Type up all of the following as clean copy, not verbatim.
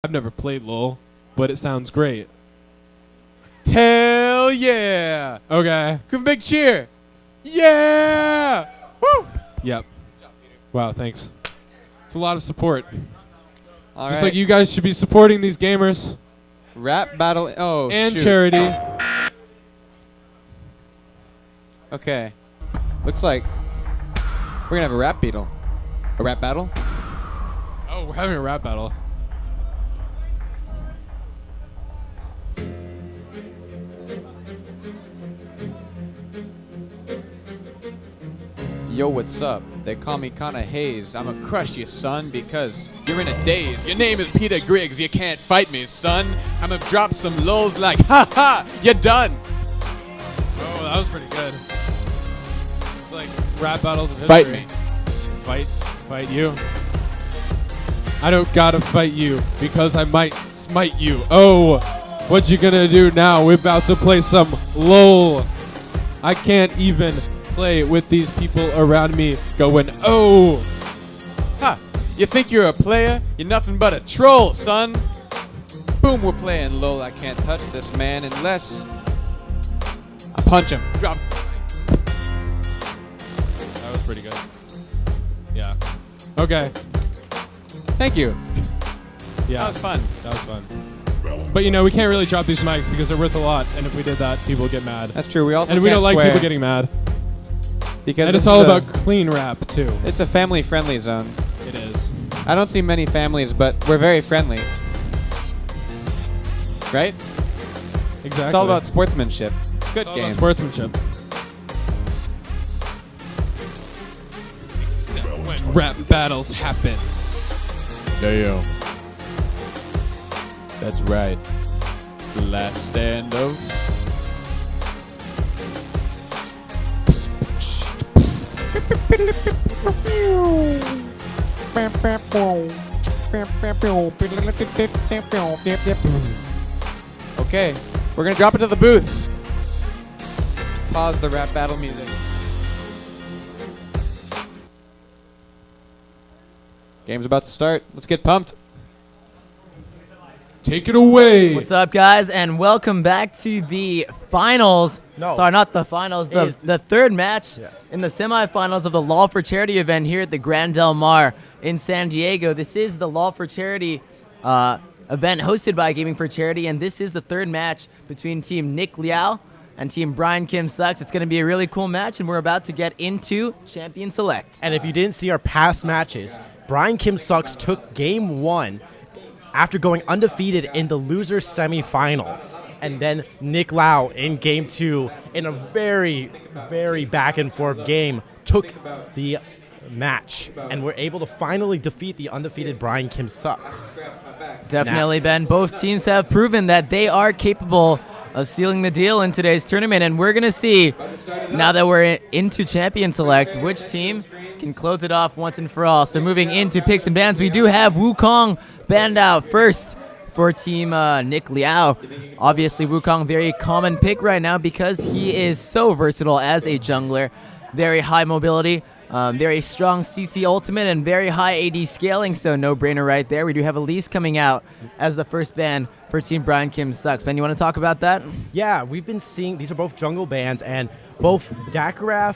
I've never played LoL, but it sounds great. Hell yeah! Okay. Give a big cheer! Yeah! Woo! Yep. Wow, thanks. It's a lot of support. All Just right. like you guys should be supporting these gamers. Rap battle. Oh, and shoot. charity. Okay. Looks like we're gonna have a rap beetle. A rap battle? Oh, we're having a rap battle. Yo, what's up? They call me Kinda Haze. I'ma crush you, son, because you're in a daze. Your name is Peter Griggs. You can't fight me, son. I'ma drop some lows like, ha ha, you're done. Oh, that was pretty good. It's like rap battles of history. Fight me. Fight you. I don't gotta fight you because I might smite you. Oh, what you gonna do now? We're about to play some LoL. I can't even play with these people around me going, oh. Ha! You think you're a player? You're nothing but a troll, son. Boom, we're playing LoL. I can't touch this man unless I punch him. Drop. That was pretty good. Yeah. Okay. Thank you. Yeah. That was fun. That was fun. But you know, we can't really drop these mics because they're worth a lot, and if we did that, people would get mad. That's true. We also And we can't don't like swear people getting mad. because And this it's all is about clean rap too. It's a family-friendly zone. It is. I don't see many families, but we're very friendly. Right? Exactly. It's all about sportsmanship. Good It's all game. about sportsmanship. Except when rap battles happen. Damn. That's right. It's the last stand of. Okay, we're gonna drop it to the booth. Pause the rap battle music. Game's about to start. Let's get pumped. Take it away. What's up, guys, and welcome back to the finals. No. Sorry, not the finals. The third match in the semifinals of the LoL for Charity event here at the Grand Del Mar in San Diego. This is the LoL for Charity event hosted by Gaming for Charity, and this is the third match between Team Nick Liao and Team Brian Kim Sucks. It's going to be a really cool match, and we're about to get into Champion Select. And if you didn't see our past matches, Brian Kim Sucks took game one after going undefeated in the loser semifinal. And then Nick Liao in game two, in a very, very back and forth game, took the match and were able to finally defeat the undefeated Brian Kim Sucks. Definitely, Ben. Both teams have proven that they are capable of sealing the deal in today's tournament, and we're going to see, now that we're into Champion Select, which team can close it off once and for all. So moving into picks and bans, we do have Wukong banned out first for Team Nick Liao. Obviously, Wukong, very common pick right now because he is so versatile as a jungler. Very high mobility, very strong CC ultimate, and very high AD scaling, so no-brainer right there. We do have Elise coming out as the first ban for Team Brian Kim Sucks. Ben, you want to talk about that? Yeah, we've been seeing, these are both jungle bans, and both Dakaraf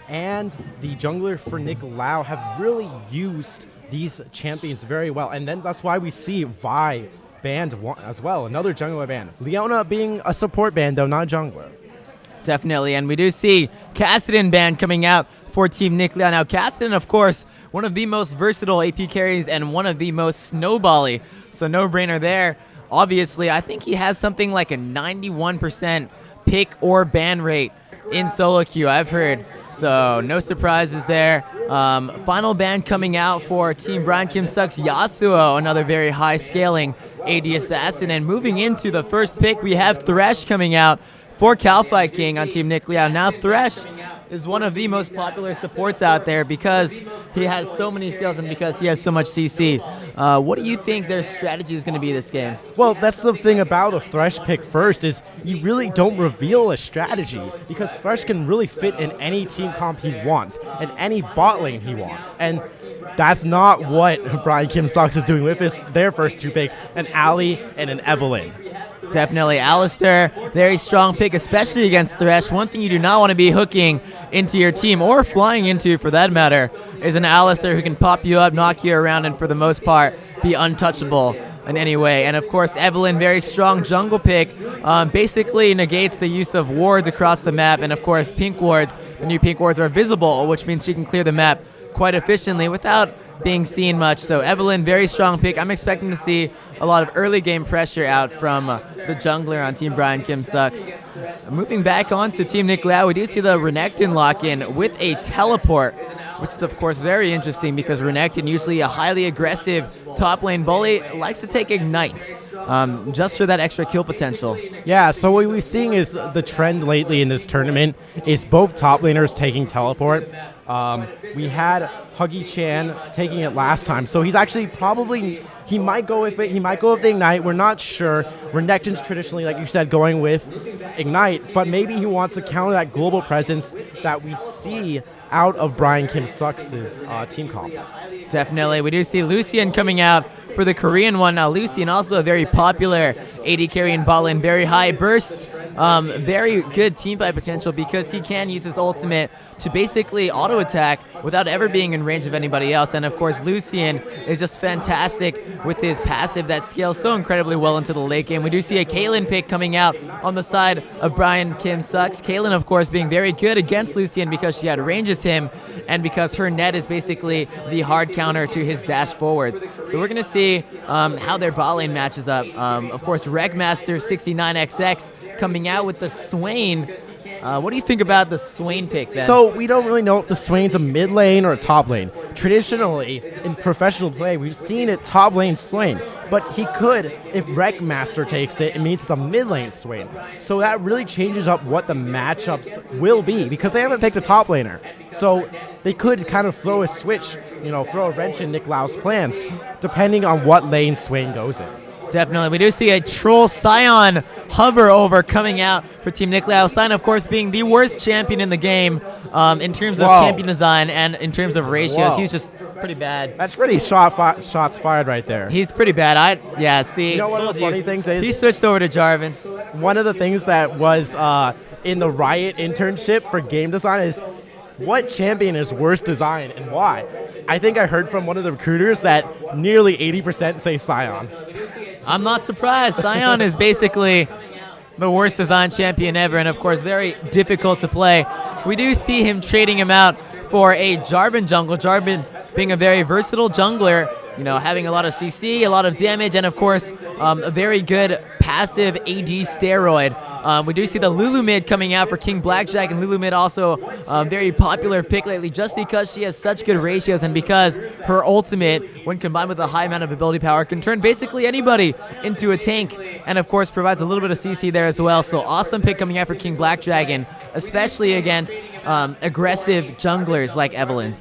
and the jungler for Nick Liao have really used these champions very well. And then that's why we see Vi banned as well, another jungler ban. Leona being a support ban, though, not a jungler. Definitely, and we do see Cassidy band coming out for Team Nick Liao. Now, Cassidy, of course, one of the most versatile AP carries and one of the most snowbally, so no-brainer there. Obviously, I think he has something like a 91% pick or ban rate in solo queue, I've heard. So no surprises there. Final ban coming out for Team Brian Kim Sucks, Yasuo, another very high scaling AD assassin. And moving into the first pick, we have Thresh coming out for Calfight King on Team Nick Liao. Now Thresh is one of the most popular supports out there because he has so many skills and because he has so much CC. What do you think their strategy is going to be this game? Well, that's the thing about a Thresh pick first is you really don't reveal a strategy because Thresh can really fit in any team comp he wants and any bot lane he wants. And that's not what Brian Kim Sucks is doing with their first 2 picks, an Ali and an Evelynn. Definitely. Alistair, very strong pick, especially against Thresh. One thing you do not want to be hooking into your team, or flying into for that matter, is an Alistair who can pop you up, knock you around, and for the most part, be untouchable in any way. And of course, Evelynn, very strong jungle pick, basically negates the use of wards across the map. And of course, pink wards, the new pink wards are visible, which means she can clear the map quite efficiently without being seen much. So Evelynn, very strong pick. I'm expecting to see a lot of early game pressure out from the jungler on Team Brian Kim Sucks. Moving back on to Team Nick Liao, we do see the Renekton lock-in with a teleport, which is of course very interesting because Renekton, usually a highly aggressive top lane bully, likes to take Ignite just for that extra kill potential. Yeah, so what we're seeing is the trend lately in this tournament is both top laners taking teleport. We had Huggy Chan taking it last time, so he's actually probably, he might go with it, he might go with the Ignite, we're not sure. Renekton's traditionally, like you said, going with Ignite, but maybe he wants to counter that global presence that we see out of Brian Kim Sucks' team comp. Definitely. We do see Lucian coming out for the Korean one. Now, Lucian also a very popular AD carry in bot lane, very high bursts, very good team fight potential because he can use his ultimate to basically auto attack without ever being in range of anybody else. And of course, Lucian is just fantastic with his passive that scales so incredibly well into the late game. We do see a Kaylin pick coming out on the side of Brian Kim Sucks. Kaylin, of course, being very good against Lucian because she outranges him and because her net is basically the hard counter to his dash forwards. So we're going to see how their bot lane matches up. Of course, Regmaster 69XX coming out with the Swain. What do you think about the Swain pick, Ben? So we don't really know if the Swain's a mid lane or a top lane. Traditionally, in professional play, we've seen it top lane Swain. But he could, if Wreckmaster takes it, it means it's a mid lane Swain. So that really changes up what the matchups will be because they haven't picked a top laner. So they could kind of throw a switch, throw a wrench in Nick Liao's plans, depending on what lane Swain goes in. Definitely. We do see a Troll Scion hover over coming out for Team Nick Liao. Scion, of course, being the worst champion in the game in terms of champion design and in terms of ratios. He's just pretty bad. That's pretty shots fired right there. He's pretty bad. See. One of the funny things is he switched over to Jarvan. One of the things that was in the Riot internship for game design is what champion is worst design and why? I think I heard from one of the recruiters that nearly 80% say Scion. I'm not surprised. Scion is basically the worst design champion ever, and of course very difficult to play. We do see him trading him out for a Jarvan jungle. Jarvan being a very versatile jungler, having a lot of CC, a lot of damage, and of course a very good passive AD steroid. We do see the Lulu mid coming out for King Blackjack, and Lulu mid also a very popular pick lately just because she has such good ratios and because her ultimate, when combined with a high amount of ability power, can turn basically anybody into a tank and of course provides a little bit of CC there as well. So awesome pick coming out for King Black Dragon, especially against aggressive junglers like Evelynn.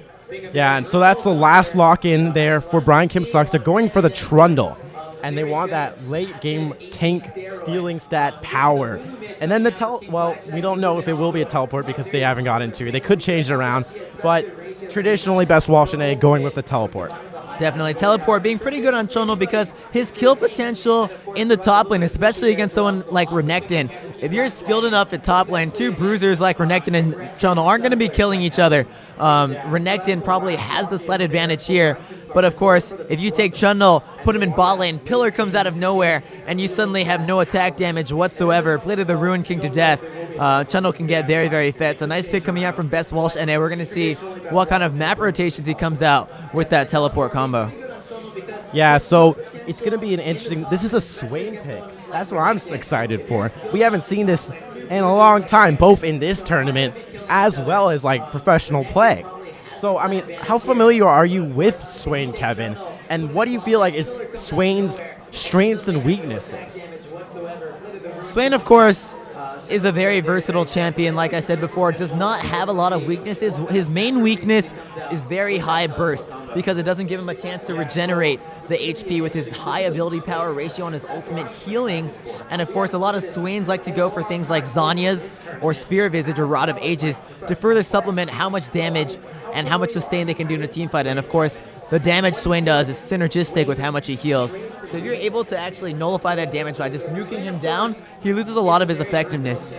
Yeah, and so that's the last lock-in there for Brian Kim Sucks. They're going for the Trundle. And they want that late game tank stealing stat power. And then we don't know if it will be a teleport because they haven't got into it. They could change it around, but traditionally best Walsh and A going with the teleport. Definitely. Teleport being pretty good on Chunel because his kill potential in the top lane, especially against someone like Renekton. If you're skilled enough at top lane, two bruisers like Renekton and Chunel aren't going to be killing each other. Renekton probably has the slight advantage here. But of course, if you take Chunel, put him in bot lane, Pillar comes out of nowhere, and you suddenly have no attack damage whatsoever. Blade of the Ruin King to death. Chunel can get very, very fed. So nice pick coming out from Best Walsh, and we're going to see what kind of map rotations he comes out with that teleport combo. Yeah, so it's going to be an interesting... This is a Swain pick. That's what I'm excited for. We haven't seen this in a long time, both in this tournament as well as professional play. So, I mean, how familiar are you with Swain, Kevin? And what do you feel like is Swain's strengths and weaknesses? Swain, of course, is a very versatile champion, like I said before, does not have a lot of weaknesses. His main weakness is very high burst because it doesn't give him a chance to regenerate the HP with his high ability power ratio on his ultimate healing. And of course, a lot of Swains like to go for things like Zanya's or Spear Visage or Rod of Ages to further supplement how much damage and how much sustain they can do in a team fight. And of course, the damage Swain does is synergistic with how much he heals. So if you're able to actually nullify that damage by just nuking him down, he loses a lot of his effectiveness.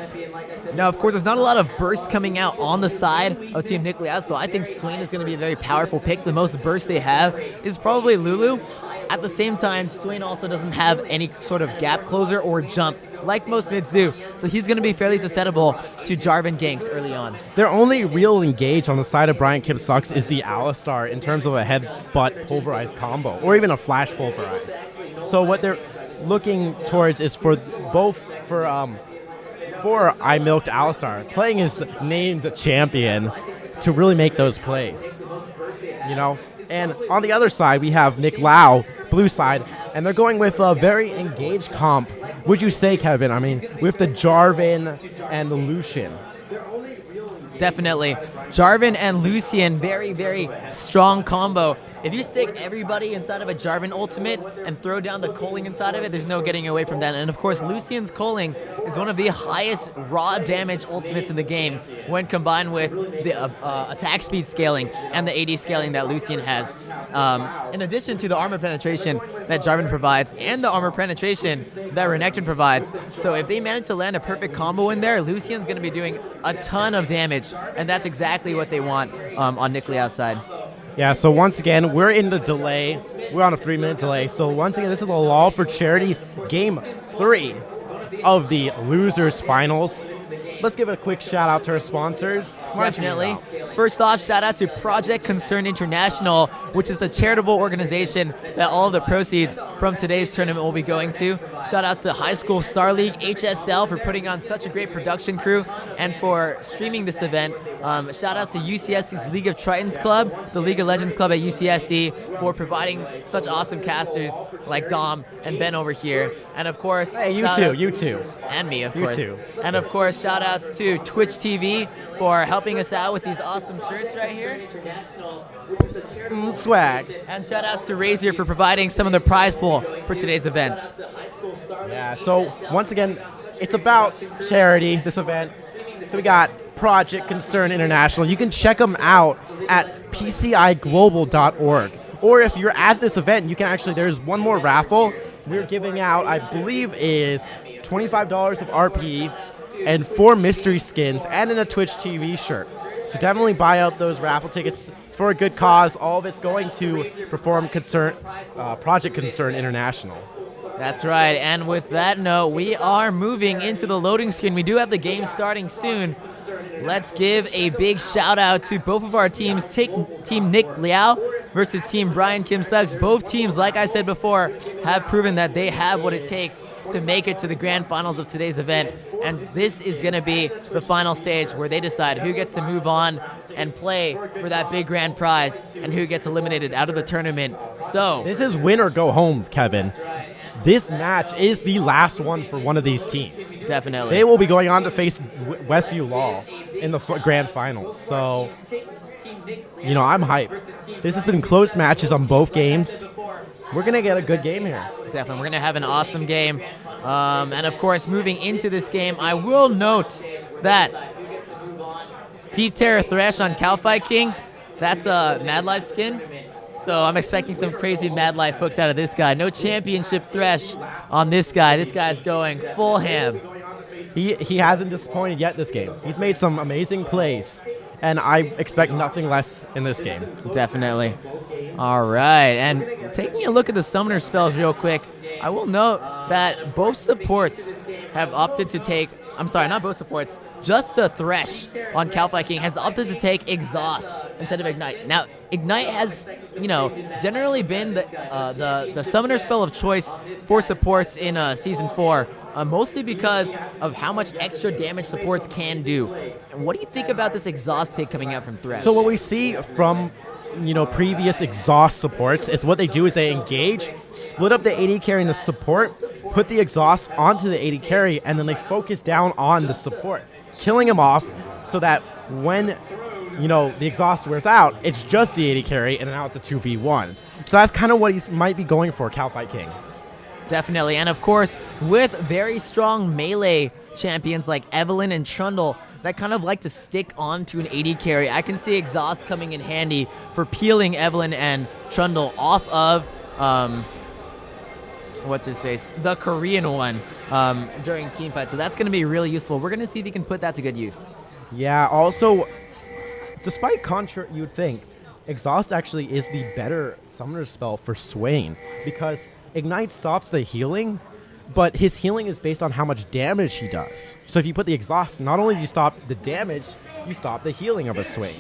Now, of course, there's not a lot of burst coming out on the side of Team Nick Liao, so I think Swain is going to be a very powerful pick. The most burst they have is probably Lulu. At the same time, Swain also doesn't have any sort of gap closer or jump like most mids do, so he's going to be fairly susceptible to Jarvan ganks early on. Their only real engage on the side of Brian Kim Sucks is the Alistar in terms of a headbutt pulverize combo, or even a flash pulverize. So what they're looking towards is for I Milked Alistar, playing his named champion to really make those plays. You know? And on the other side, we have Nick Liao, blue side, and they're going with a very engaged comp. Would you say, Kevin? I mean, with the Jarvan and the Lucian. Definitely. Jarvan and Lucian, very, very strong combo. If you stick everybody inside of a Jarvan ultimate and throw down the culling inside of it, there's no getting away from that. And of course, Lucian's culling is one of the highest raw damage ultimates in the game when combined with the attack speed scaling and the AD scaling that Lucian has. In addition to the armor penetration that Jarvan provides and the armor penetration that Renekton provides. So if they manage to land a perfect combo in there, Lucian's going to be doing a ton of damage, and that's exactly what they want on Nick Liao's side. Yeah, so once again, we're in the delay. We're on a 3-minute delay. So once again, this is a LoL for Charity Game 3 of the Losers Finals. Let's give a quick shout out to our sponsors. Definitely. First off, shout out to Project Concern International, which is the charitable organization that all of the proceeds from today's tournament will be going to. Shout outs to High School Starleague, HSL, for putting on such a great production crew and for streaming this event. Shout outs to UCSD's League of Tritons Club, the League of Legends Club at UCSD, for providing such awesome casters like Dom and Ben over here. And of course, hey, you too. And me, of you course. Too. And of course, shout outs to Twitch TV for helping us out with these awesome shirts right here. Swag. And shout outs to Razier for providing some of the prize pool for today's event. Yeah, so once again, it's about charity, this event. So we got Project Concern International. You can check them out at pciglobal.org. Or if you're at this event, you can actually, there's one more raffle. We're giving out, I believe, is $25 of RP and 4 mystery skins and in a Twitch TV shirt. So definitely buy out those raffle tickets. It's for a good cause. All of it's going to perform Project Concern International. That's right. And with that note, we are moving into the loading screen. We do have the game starting soon. Let's give a big shout out to both of our teams. Take Team Nick Liao versus Team Brian Kim Sucks. Both teams, like I said before, have proven that they have what it takes to make it to the grand finals of today's event. And this is going to be the final stage where they decide who gets to move on and play for that big grand prize and who gets eliminated out of the tournament. So this is win or go home, Kevin. This match is the last one for one of these teams. Definitely. They will be going on to face Westview Law in the grand finals. So, you know, I'm hyped. This has been close matches on both games. We're going to get a good game here. Definitely. We're going to have an awesome game. And, of course, moving into this game, I will note that Deep Terror Thresh on Calphi King, that's a Mad Life skin. So I'm expecting some crazy Mad Life hooks out of this guy. No championship Thresh on this guy. This guy's going full ham. He hasn't disappointed yet this game. He's made some amazing plays, and I expect nothing less in this game. Definitely. All right, and taking a look at the summoner spells real quick, I will note that both supports have opted to take, I'm sorry, not both supports, just the Thresh on Calphi King has opted to take Exhaust instead of Ignite. Now, Ignite has, generally been the summoner spell of choice for supports in Season 4, mostly because of how much extra damage supports can do. And what do you think about this Exhaust pick coming out from Thresh? So what we see from previous Exhaust supports is what they do is they engage, split up the AD carry and the support put the exhaust onto the AD carry, and then they focus down on the support, killing him off so that when the exhaust wears out, it's just the AD carry, and now it's a 2v1. So that's kind of what he might be going for, Calfight King. Definitely. And of course, with very strong melee champions like Evelynn and Trundle that kind of like to stick onto an AD carry, I can see exhaust coming in handy for peeling Evelynn and Trundle off of what's his face, the Korean one, during team fight. So that's going to be really useful. We're going to see if he can put that to good use. Yeah, also, despite Contra, you would think, Exhaust actually is the better summoner spell for Swain, because Ignite stops the healing, but his healing is based on how much damage he does. So if you put the Exhaust, not only do you stop the damage, you stop the healing of a Swain.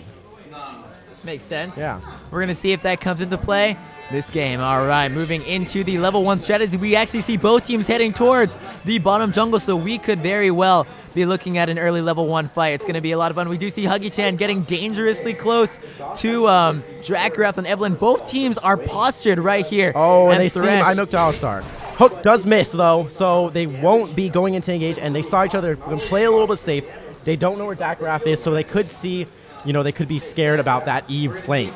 Makes sense. Yeah. We're going to see if that comes into play this game. All right, moving into the level 1 strategy, we actually see both teams heading towards the bottom jungle, so we could very well be looking at an early level 1 fight. It's going to be a lot of fun. We do see Huggy-chan getting dangerously close to Drakrath and Evelynn. Both teams are postured right here. Oh, and they see I milked Alistar. Hook does miss, though, so they won't be going into engage, and they saw each other play a little bit safe. They don't know where Drakrath is, so they could see, they could be scared about that Eve flank.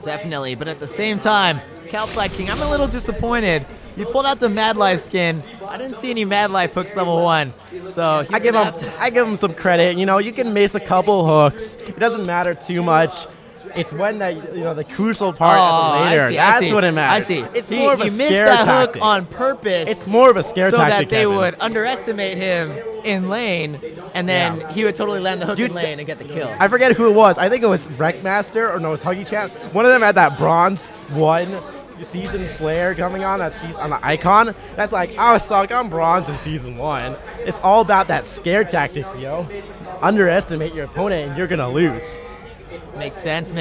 Definitely, but at the same time, Calfight King, I'm a little disappointed. You pulled out the Mad Life skin. I didn't see any Mad Life hooks level 1, so I give him some credit. You can miss a couple hooks. It doesn't matter too much. It's when the crucial part later. That's what it matters. I see. It's more of a he missed scare that tactic. hook on purpose. It's more of a scare tactic, so that they Kevin. would underestimate him in lane, and then he would totally land the hook in lane and get the kill. I forget who it was. I think it was Wreckmaster, or no, it was Huggy-chan. One of them had that bronze 1 season flare coming on that on the icon. That's like, I suck, I'm bronze in season 1. It's all about that scare tactics, yo. Underestimate your opponent and you're gonna lose. Makes sense.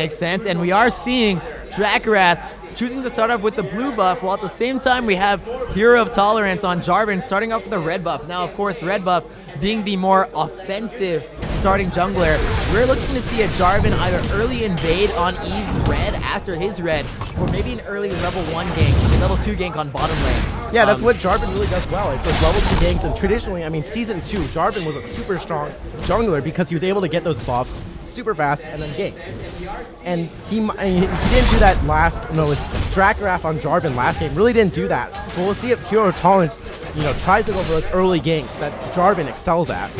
And we are seeing Drakrath choosing to start off with the blue buff, while at the same time we have Hero of Tolerance on Jarvan starting off with the red buff. Now, of course, red buff being the more offensive starting jungler, we're looking to see a Jarvan either early invade on Eve's red after his red, or maybe an early level 1 gank, level 2 gank on bottom lane. Yeah, that's what Jarvan really does well. It's those level 2 ganks, and traditionally, Season 2, Jarvan was a super strong jungler because he was able to get those buffs super fast and then gank. And he didn't do that with Drakrath on Jarvan last game. Really didn't do that. But we'll see if Hero Tolerance, tries to go for those early ganks that Jarvan excels at.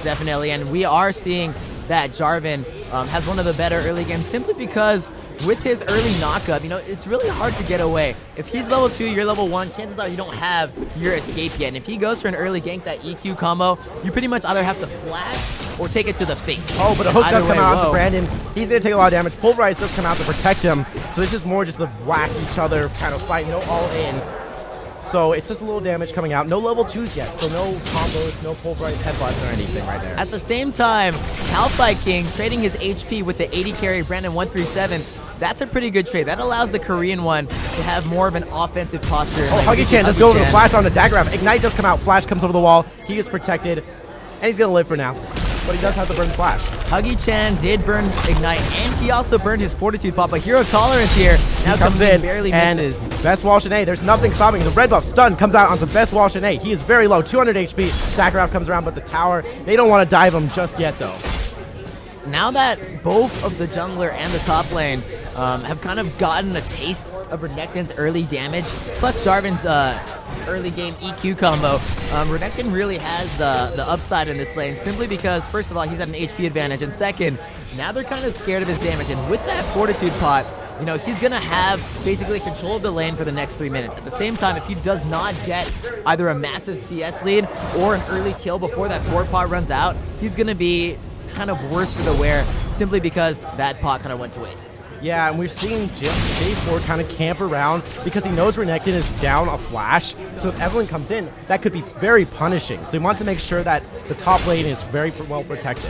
Definitely, and we are seeing that Jarvan has one of the better early games simply because with his early knockup, it's really hard to get away. If he's level 2, you're level 1, chances are you don't have your escape yet. And if he goes for an early gank, that EQ combo, you pretty much either have to flash or take it to the face. Oh, but a hook does come out to Brandon. He's going to take a lot of damage. Pulverize does come out to protect him. So it's just more just a whack each other kind of fight, all in. So it's just a little damage coming out. No level 2s yet, so no combos, no pulverized headbutts or anything right there. At the same time, Calfight King trading his HP with the 80 carry Brandon 137. That's a pretty good trade. That allows the Korean one to have more of an offensive posture. Oh, Huggy-chan does go over the flash on the Drakrath. Ignite does come out. Flash comes over the wall. He is protected, and he's going to live for now. But he does have to burn Flash. Huggy-chan did burn Ignite, and he also burned his Fortitude pop. But Hero Tolerance here now comes in, barely misses. Best Wall Shanae, there's nothing stopping. The red buff stun comes out onto Best Wall Shanae. He is very low, 200 HP. Drakrath comes around, but the tower, they don't want to dive him just yet, though. Now that both of the jungler and the top lane have kind of gotten a taste of Renekton's early damage, plus Jarvan's early game EQ combo, Renekton really has the upside in this lane, simply because, first of all, he's at an HP advantage, and second, now they're kind of scared of his damage, and with that Fortitude pot, he's going to have basically control of the lane for the next 3 minutes. At the same time, if he does not get either a massive CS lead or an early kill before that Fort pot runs out, he's going to be kind of worse for the wear, simply because that pot kind of went to waste. Yeah, and we're seeing J4 kind of camp around because he knows Renekton is down a flash. So if Evelynn comes in, that could be very punishing. So he wants to make sure that the top lane is very well protected.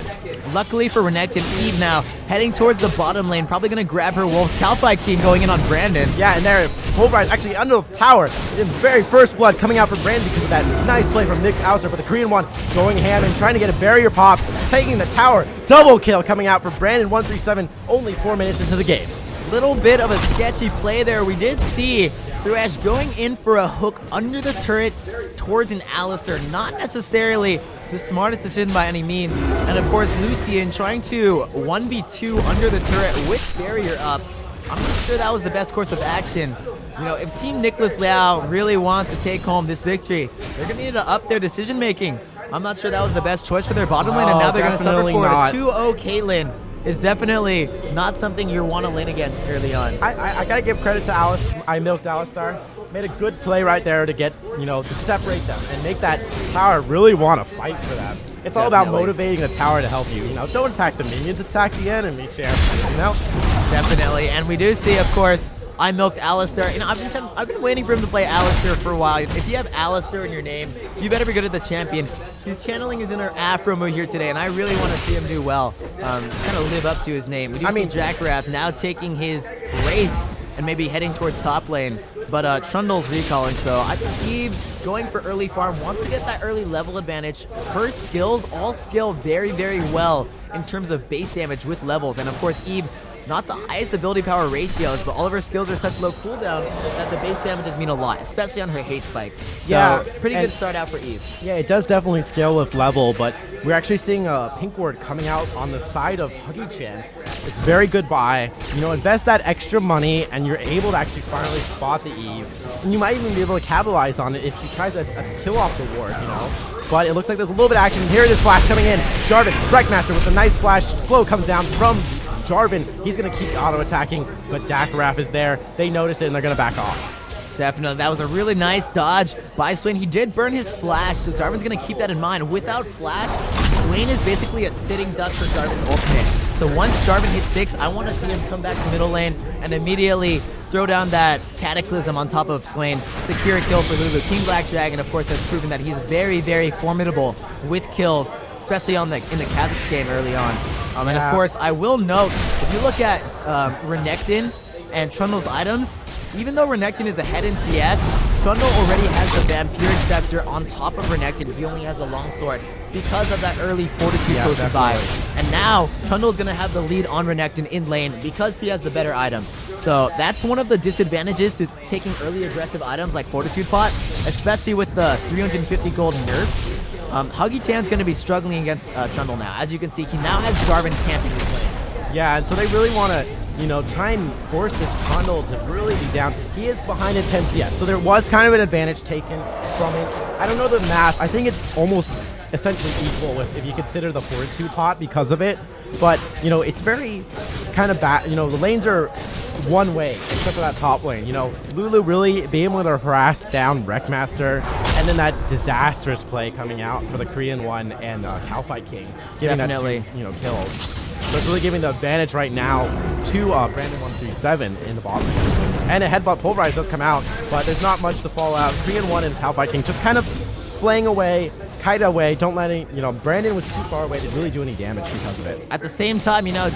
Luckily for Renekton, Eve now heading towards the bottom lane, probably going to grab her Wolf. Calfight King going in on Brandon. Yeah, and there, Pulverize actually under the tower. In very first blood coming out for Brandon because of that nice play from Nick Auster. But the Korean one going ham and trying to get a barrier pop, taking the tower. Double kill coming out for Brandon 137, only 4 minutes into the game. Little bit of a sketchy play there. We did see Thrash going in for a hook under the turret towards an Alistar. Not necessarily the smartest decision by any means. And of course, Lucian trying to 1v2 under the turret with barrier up. I'm not sure that was the best course of action. You know, if Team Nicholas Liao really wants to take home this victory, they're going to need to up their decision making. I'm not sure that was the best choice for their bottom lane, and now they're going to suffer for it. A 2-0 Caitlyn is definitely not something you want to lane against early on. I gotta give credit to Alice. I milked Alistar. Made a good play right there to get, to separate them and make that tower really want to fight for them. It's all about motivating the tower to help you. Don't attack the minions, attack the enemy champion. Definitely, and we do see, of course, I milked Alistar. I've been waiting for him to play Alistar for a while. If you have Alistar in your name, you better be good at the champion. He's channeling his inner Afro move here today, and I really want to see him do well. Kind of live up to his name. We do see Jackrath now taking his race and maybe heading towards top lane. But Trundle's recalling, so I think Eve going for early farm, wants to get that early level advantage. Her skills all scale very, very well in terms of base damage with levels. And of course, Eve, not the highest ability power ratios, but all of her skills are such low cooldown that the base damages mean a lot, especially on her hate spike. So pretty good start out for Eve. Yeah, it does definitely scale with level, but we're actually seeing a pink ward coming out on the side of Huggy-chan. It's very good buy. Invest that extra money, and you're able to actually finally spot the Eve. And you might even be able to capitalize on it if she tries a kill off the ward, But it looks like there's a little bit of action. Here it is, flash coming in. Jarvan, Breakmaster with a nice flash. Slow comes down from Jarvan. He's going to keep auto-attacking, but Dakaraf is there. They notice it, and they're going to back off. Definitely. That was a really nice dodge by Swain. He did burn his flash, so Jarvan's going to keep that in mind. Without flash, Swain is basically a sitting duck for Jarvan's ultimate. So once Jarvan hits 6, I want to see him come back to middle lane and immediately throw down that Cataclysm on top of Swain. Secure a kill for Lulu. King Black Dragon, of course, has proven that he's very, very formidable with kills, especially in the Kha'Zix game early on. And of course, I will note, if you look at Renekton and Trundle's items, even though Renekton is ahead in CS, Trundle already has the Vampiric Scepter on top of Renekton. He only has the longsword because of that early Fortitude potion buy. And now, Trundle is going to have the lead on Renekton in lane because he has the better item. So that's one of the disadvantages to taking early aggressive items like Fortitude Pot, especially with the 350 gold nerf. Huggy-chan's going to be struggling against Trundle now. As you can see, he now has Jarvan camping his lane. Yeah, and so they really want to, try and force this Trundle to really be down. He is behind in 10 CS, so there was kind of an advantage taken from it. I don't know the math. I think it's almost essentially equal if you consider the Fortitude pot because of it. But, it's very kind of bad. The lanes are one way, except for that top lane. Lulu really being able to harass down Wreckmaster, and then that disastrous play coming out for the Korean one and Calfight King, giving that two, kills. So it's really giving the advantage right now to Brandon137 in the bottom lane. And a headbutt pulverize does come out, but there's not much to fall out. Korean one and Calfight King just kind of flaying away, kite away, don't let it, Brandon was too far away to really do any damage because of it. At the same time, a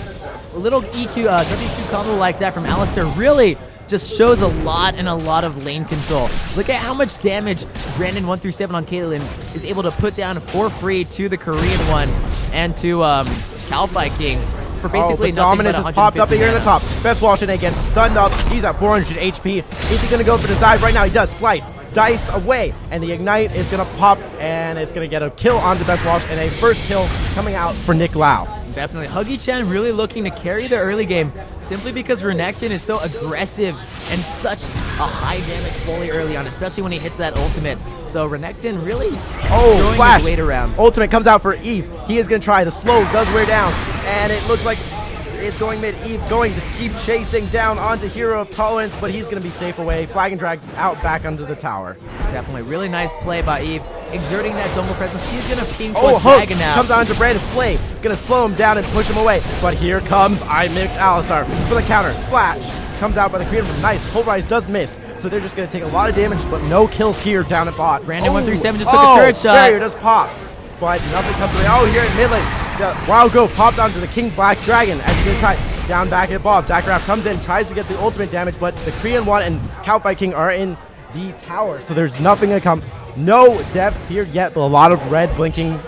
little EQ, WQ combo like that from Alistar really just shows a lot of lane control. Look at how much damage Brandon137 on Caitlyn is able to put down for free to the Korean one and to Calfight King for basically nothing Dominus has popped up here in the top. Best wall shenanigans, stunned up. He's at 400 HP. Is he going to go for the dive right now? He does. Slice. Dice away. And the Ignite is going to pop, and it's going to get a kill on the Best Walsh, and a first kill coming out for Nick Liao. Definitely. Huggy-chan really looking to carry the early game simply because Renekton is so aggressive and such a high damage fully early on, especially when he hits that ultimate. So Renekton really throwing flash. his weight around. Ultimate comes out for Eve. He is going to try. The slow does wear down, and it looks like it's going mid. Eve going to keep chasing down onto Hero of Tolerance, but he's going to be safe away. Flag and drags out back under the tower. Definitely. Really nice play by Eve. Exerting that jungle presence. She's going to ping Hook Dragon now. comes on to Brandon Flame. Going to slow him down and push him away. But here comes I mixed Alistar for the counter. Flash comes out by the Korean. Nice. Pulverize does miss. So they're just going to take a lot of damage, but no kills here down at bot. Brandon137 just took a turret shot. Barrier does pop. But nothing comes away. Oh, here in mid lane. The Wild Grove popped onto the King Black Dragon as he's going to try down back at Bob. Dakaraf comes in, tries to get the ultimate damage, but the Korean one and Calfight King are in the tower. So there's nothing to come. No deaths here yet, but a lot of red blinking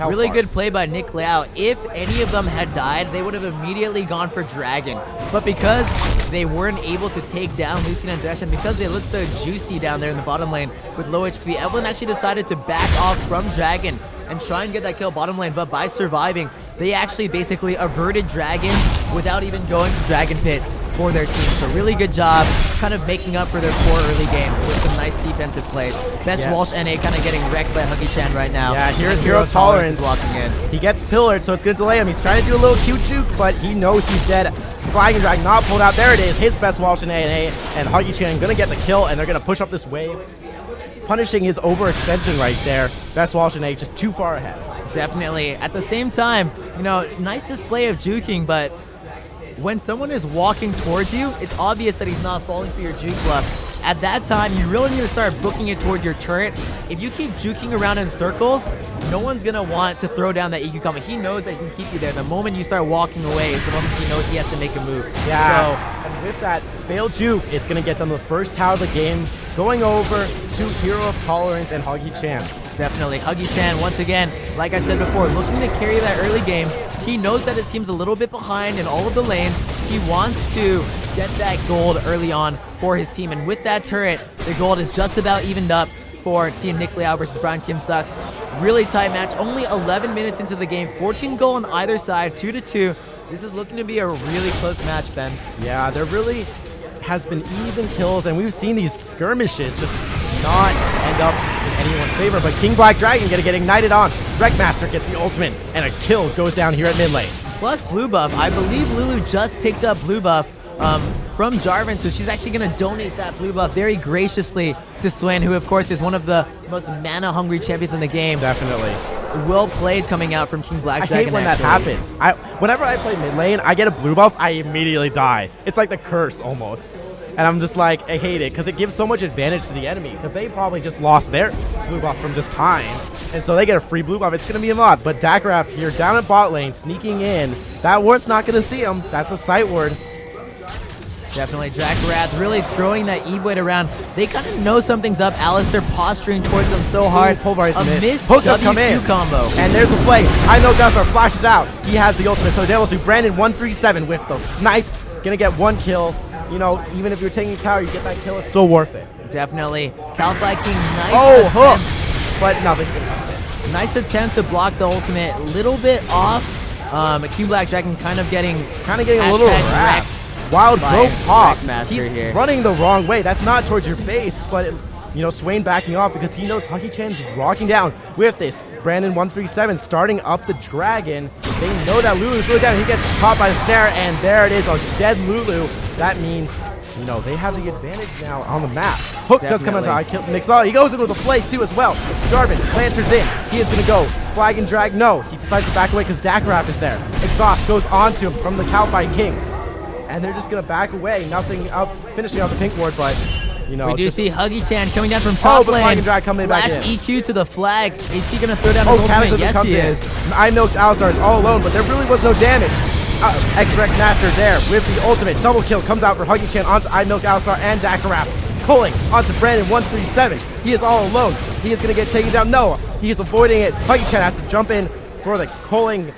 health Really bars. good play by Nick Liao. If any of them had died, they would have immediately gone for Dragon. But because they weren't able to take down Lucian and Dash, and because they looked so juicy down there in the bottom lane with low HP, Evelyn actually decided to back off from Dragon and try and get that kill bottom lane. But by surviving, they actually basically averted Dragon without even going to Dragon Pit for their team. So really good job kind of making up for their poor early game with some nice defensive plays. Best Yeah. Walsh NA kind of getting wrecked by Huggy Chan right now. Yeah, here's And Hero Tolerance. is walking in. He gets pillared, so it's going to delay him. He's trying to do a little cute juke, but he knows he's dead. Flying Drag not pulled out. There it is. Hits Best Walsh in A&A, and Huggy Chan going to get the kill, and they're going to push up this wave, punishing his overextension right there. Best Walsh in A just too far ahead. Definitely. At the same time, you know, nice display of juking, but when someone is walking towards you, it's obvious that he's not falling for your juke bluff. At that time, you really need to start booking it towards your turret. If you keep juking around in circles, no one's going to want to throw down that EQ combo. He knows that he can keep you there. The moment you start walking away is the moment he knows he has to make a move. Yeah, and with that failed juke, it's going to get them the first tower of the game, going over to Hero of Tolerance and Huggy Chan. So definitely. Huggy Chan, once again, like I said before, looking to carry that early game. He knows that his team's a little bit behind in all of the lanes. He wants to get that gold early on for his team. And with that turret, the gold is just about evened up for Team Nick Liao versus Brian Kim Sucks. Really tight match. Only 11 minutes into the game. 14 goal on either side, 2-2. This is looking to be a really close match, Ben. Yeah, there really has been even kills, and we've seen these skirmishes just not end up in anyone's favor. But King Black Dragon gonna get ignited on. Wreckmaster gets the ultimate, and a kill goes down here at mid lane. Plus blue buff. I believe Lulu just picked up blue buff from Jarvan, so she's actually going to donate that blue buff very graciously to Swain, who of course is one of the most mana-hungry champions in the game. Definitely. Well played coming out from King Black I Dragon. hate when that happens. Whenever I play mid lane, I get a blue buff, I immediately die. It's like the curse almost. And I'm just like, I hate it because it gives so much advantage to the enemy because they probably just lost their blue buff from just time. And so they get a free blue buff. It's going to be a lot. But Dakaraf here down at bot lane, sneaking in. That ward's not going to see him. That's a sight ward. Definitely. Dakaraf really throwing that E-Blade around. They kind of know something's up. Alistair posturing towards them so hard. Pulverize a miss. missed Hook come in. WQ combo. And there's the play. I know Gusar flashes out. He has the ultimate. So he's able to. Brandon 137 with the snipe. Going to get one kill. You know, even if you're taking tower, you get that kill, it's still worth it. Definitely. Calfly King, nice hook! attempt. But nothing can happen. Nice attempt to block the ultimate. Little bit off. King Black Dragon kind of getting a little wrecked. Wild by Grove popped. Wreckmaster He's here. running the wrong way. That's not towards your face, but you know, Swain backing off because he knows Huggy Chan's rocking down with this. Brandon 137 starting up the dragon. They know that Lulu's really down. He gets caught by the snare, and there it is, a dead Lulu. That means, you know, they have the advantage now on the map. Hook does come into I kill Nick Law. He goes in with a play too as well. Jarvan planters in. He is going to go. Flag and drag. No, he decides to back away because Dakaraf is there. Exhaust goes onto him from the Calfire King. And they're just going to back away. Nothing out, finishing out the pink ward, but you know, we do see Huggy Chan coming down from top but lane. Flag and drag coming back Flash in. EQ to the flag. Is he going to throw down his ultimate? Yes, he is. I milked Alistar's all alone, but there really was no damage. X-Rex Master there with the ultimate. Double kill comes out for Huggy Chan onto I milked Alistar and Dakaraf. Pulling onto Brandon 137. He is all alone. He is going to get taken down. No, he is avoiding it. Huggy Chan has to jump in for the culling,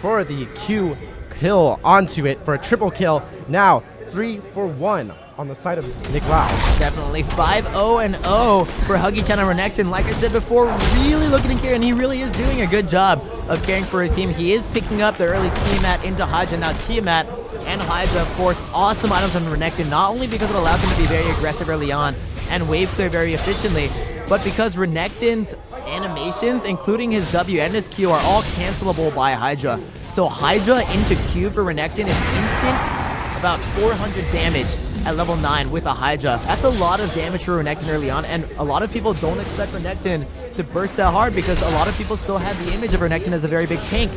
for the Q kill onto it for a triple kill. Now 3 for 1 on the side of Nick Lau. Definitely 5-0-0 for Huggy Chan and Renekton. Like I said before, really looking to carry, and he really is doing a good job of caring for his team. He is picking up the early Tiamat into Hydra. Now Tiamat and Hydra, of course, awesome items on Renekton, not only because it allows him to be very aggressive early on and wave clear very efficiently, but because Renekton's animations, including his W and his Q, are all cancelable by Hydra. So Hydra into Q for Renekton is instant, about 400 damage at level 9 with a Hydra. That's a lot of damage for Renekton early on, and a lot of people don't expect Renekton to burst that hard because a lot of people still have the image of Renekton as a very big tank.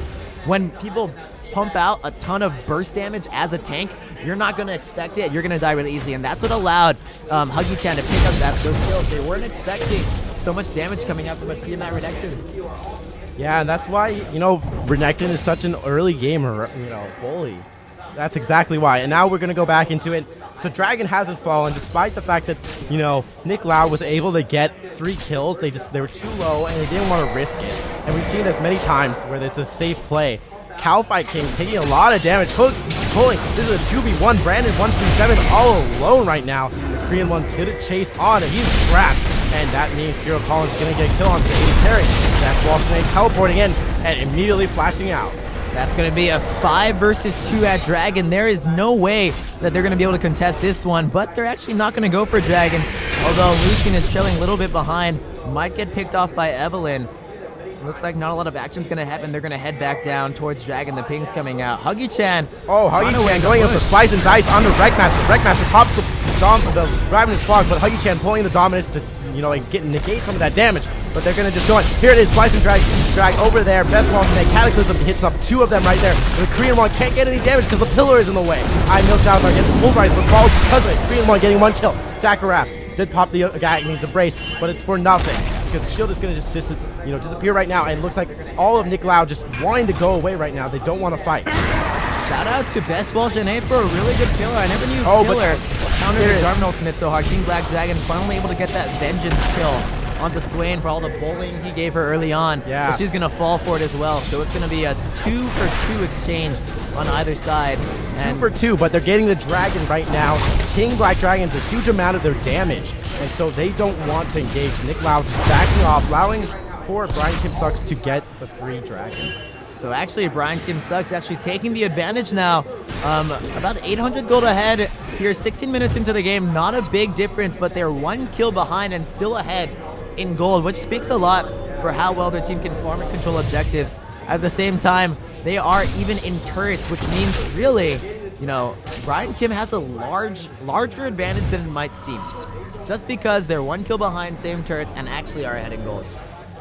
When people pump out a ton of burst damage as a tank, you're not going to expect it. You're going to die really easy, and that's what allowed Huggy Chan to pick up those kills. They weren't expecting so much damage coming out from a Tiamat Renekton. Yeah, and that's why, you know, Renekton is such an early gamer, you know, bully. That's exactly why. And now we're going to go back into it. So Dragon hasn't fallen, despite the fact that, you know, Nick Liao was able to get 3 kills. They were too low, and they didn't want to risk it. And we've seen this many times where it's a safe play. Calfight King taking a lot of damage. Pulling. This is a 2v1. Brandon 137 all alone right now. The Korean one could have chased on, and he's trapped. And that means Hero Collins is going to get a kill on the AD carry. That's Wall Snake teleporting in and immediately flashing out. That's going to be a 5 versus 2 at Dragon. There is no way that they're going to be able to contest this one, but they're actually not going to go for Dragon. Although Lucian is trailing a little bit behind, might get picked off by Evelyn. Looks like not a lot of action's going to happen. They're going to head back down towards Dragon. The ping's coming out. Huggy-chan. Oh, Huggy-chan going in for slice and dice on the Wreckmaster. Wreckmaster pops the Ravenous Fog, but Huggy-chan pulling the dominance to, you know, and negate some of that damage. But they're going to just go in. Here it is, slice and drag over there. Best Wall Snake. Cataclysm hits up 2 of them right there. The Korean one can't get any damage because the pillar is in the way. Milkshadow gets full rise, but falls because of it. Korean one getting 1 kill. Dakaraf did pop the guy, needs a brace, but it's for nothing. Because the shield is going to just disappear right now, and it looks like all of Nick Liao just wanting to go away right now. They don't want to fight. Shout out to Best Wall Janae for a really good killer. I never knew killer countered the Jarvan ultimate so hard. King Black Dragon finally able to get that vengeance kill onto Swain for all the bullying he gave her early on. Yeah. But she's going to fall for it as well. So it's going to be a 2 for 2 exchange on either side. 2 for 2, but they're getting the Dragon right now. King Black Dragon's a huge amount of their damage, and so they don't want to engage. Nick Liao just backing off, allowing for Brian Kim Sucks to get the 3 Dragon. So actually, Brian Kim Sucks actually taking the advantage now. About 800 gold ahead here, 16 minutes into the game. Not a big difference, but they're 1 kill behind and still ahead in gold, which speaks a lot for how well their team can farm and control objectives. At the same time, they are even in turrets, which means really, you know, Brian Kim has a larger advantage than it might seem. Just because they're 1 kill behind, same turrets, and actually are ahead in gold.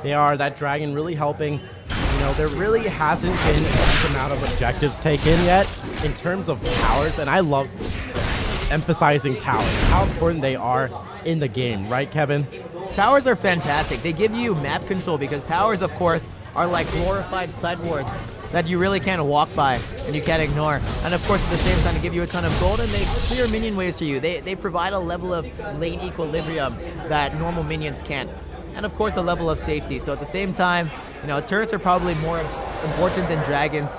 They are. That Dragon really helping. You know, there really hasn't been a amount of objectives taken yet in terms of towers, and I love emphasizing towers, how important they are in the game, right, Kevin? Towers are fantastic. They give you map control because towers, of course, are like glorified sideboards that you really can't walk by and you can't ignore. And of course, at the same time, they give you a ton of gold and they clear minion waves for you. They provide a level of lane equilibrium that normal minions can't. And of course, a level of safety. So at the same time, you know, turrets are probably more important than dragons.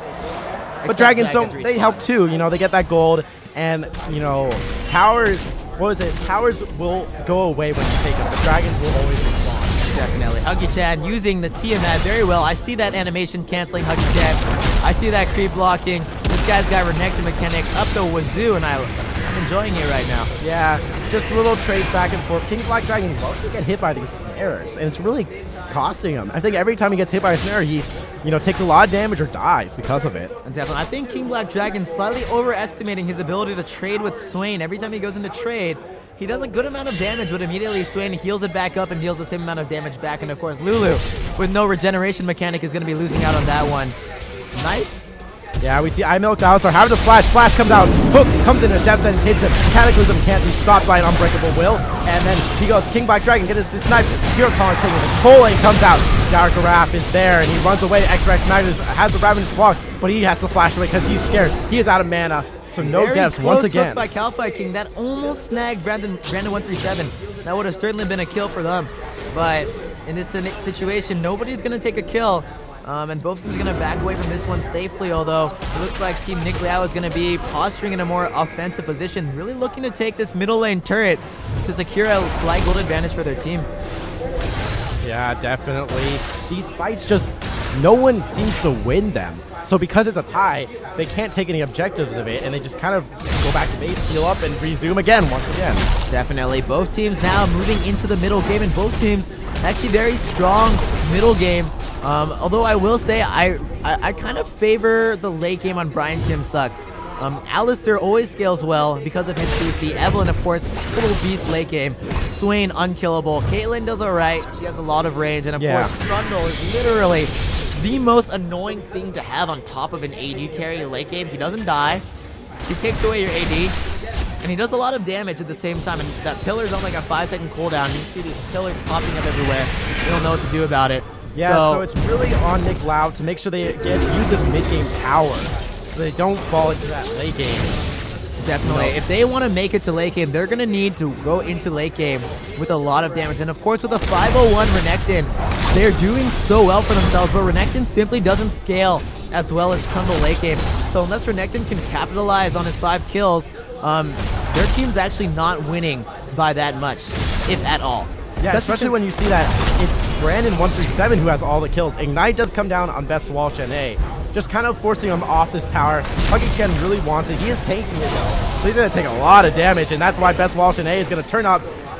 But dragons they help too. You know, they get that gold, and you know, towers. What was it? Towers will go away when you take them. The dragons will always respawn. Definitely. Huggy-chan using the Tiamat very well. I see that animation canceling Huggy-chan. I see that creep blocking. This guy's got Renekton mechanic up the wazoo, and I'm enjoying it right now. Yeah, just a little trade back and forth. King Black Dragon loves to get hit by these snares, and it's really costing him. I think every time he gets hit by a snare, he, you know, takes a lot of damage or dies because of it. And definitely, I think King Black Dragon slightly overestimating his ability to trade with Swain. Every time he goes into trade, he does a good amount of damage, but immediately Swain heals it back up and deals the same amount of damage back. And of course, Lulu, with no regeneration mechanic, is going to be losing out on that one. Nice. Yeah, we see iMilk Alistar having the splash. Splash comes out. Hook comes in, a death sentence hits him. Cataclysm can't be stopped by an unbreakable will. And then he goes, King Black Dragon, get his snipe. Hero Collins taking the pull, and comes out. Darkaraf is there, and he runs away. X-Rex Magnus has the Ravenous Block, but he has to flash away because he's scared. He is out of mana, so no deaths once again. By Calfight King, that almost snagged Brandon 137. That would have certainly been a kill for them. But in this situation, nobody's going to take a kill. And both teams are going to back away from this one safely, although it looks like Team Nick Liao is going to be posturing in a more offensive position, really looking to take this middle lane turret to secure a slight gold advantage for their team. Yeah, definitely. These fights just, no one seems to win them. So because it's a tie, they can't take any objectives of it, and they just kind of go back to base, heal up, and resume again once again. Definitely. Both teams now moving into the middle game, and both teams actually very strong middle game. Although I will say I kind of favor the late game on Brian Kim Sucks. Alistair always scales well because of his CC. Evelyn, of course, little beast late game. Swain, unkillable. Caitlyn does alright. She has a lot of range. And of course, Trundle is literally the most annoying thing to have on top of an AD carry late game. He doesn't die. He takes away your AD. And he does a lot of damage at the same time. And that pillar's on like a 5-second cooldown. You see these pillars popping up everywhere. You don't know what to do about it. Yeah, so it's really on Nick Liao to make sure they use his mid-game power so they don't fall into that late game. Definitely. If they want to make it to late game, they're going to need to go into late game with a lot of damage. And of course, with a 501 Renekton, they're doing so well for themselves, but Renekton simply doesn't scale as well as Trundle late game. So unless Renekton can capitalize on his 5 kills, their team's actually not winning by that much, if at all. Yeah, especially when you see that it's Brandon 137 who has all the kills. Ignite does come down on Best Wall Shanae, just kind of forcing him off this tower. Huggy Chen really wants it. He is tanking it though, so he's going to take a lot of damage, and that's why Best Wall Shanae is going to